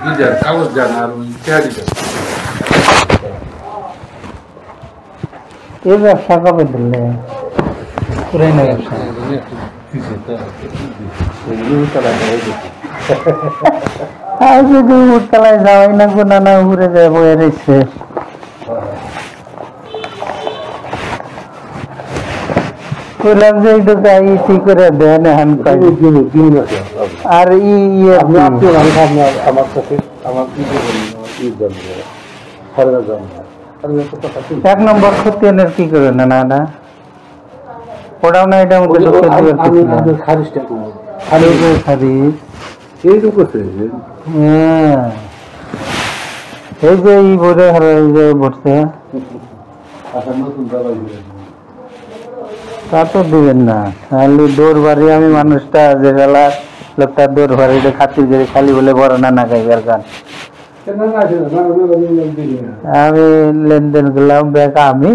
Either কাগজ দেন আর ওই চেয়ারি দেন। এই ব্যবসা কবে দিলে? পুরানো ব্যবসা। আর যদি উঠতলায় যাওয়াই না গো, নানা ঘুরে যায় বয়ে রয়েছে। বললাম যে একটু ই করে দেন হ্যান আর আমার কাছে আমার এক নম্বর খতিয়ানের কি করে না না না ওটাও না, এটার মধ্যে এই যে ই বোধে বসছে তা তো দিবেন না, খালি দৌড় বাড়ি আমি মানুষটা যে গেলা লোকটা দৌড় বাড়িটা খাতির করে খালি বলে বড় নানা গাইবার গান। আমি লেনদেন করলাম ব্যাগ আমি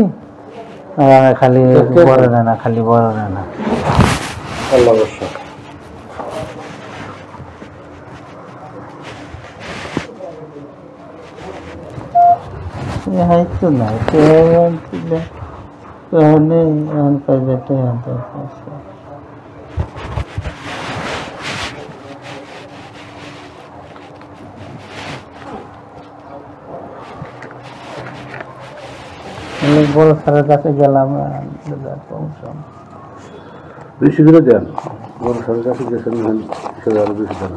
খালি বড় নানা, খালি বড় নানা। তো না বড় স্যারের কাছে গেলাম, বেশি করে দেন। বড় স্যারের কাছে গেছেন আরো বেশি দেন।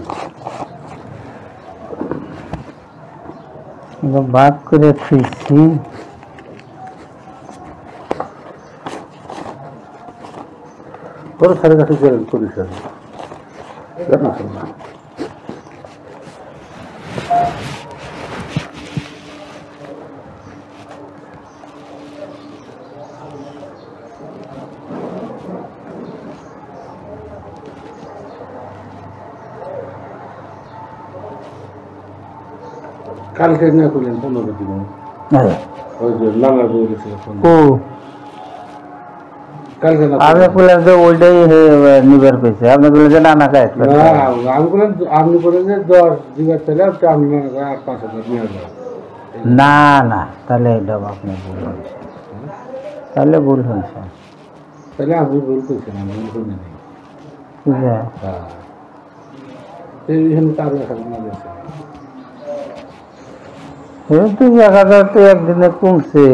ভাগ করে খুঁজছি বড় স্যারের কাছে গেলেন করি স্যার কালকে না করলেন 15 দিন ওই যে লাঙ্গা বই গেছিল কালকে না আমি বললাম যে ওইটাই নিবার পেয়েছে, আপনি বললেন যে নানা কাজ আমি বললাম আপনি বলেন যে 10 দিবার চলে আপনি মনে করেন 8-5,000 নিয়ে যাবেন। না না তাহলে এটা আপনি ভুল হয়েছে, তাহলে ভুল হয়েছে, তাহলে আমি ভুল করছি না, ভুল করে নেই। ঠিক আছে এইখানে তার না গেছে তো 1000 তো একদিনে কমছে।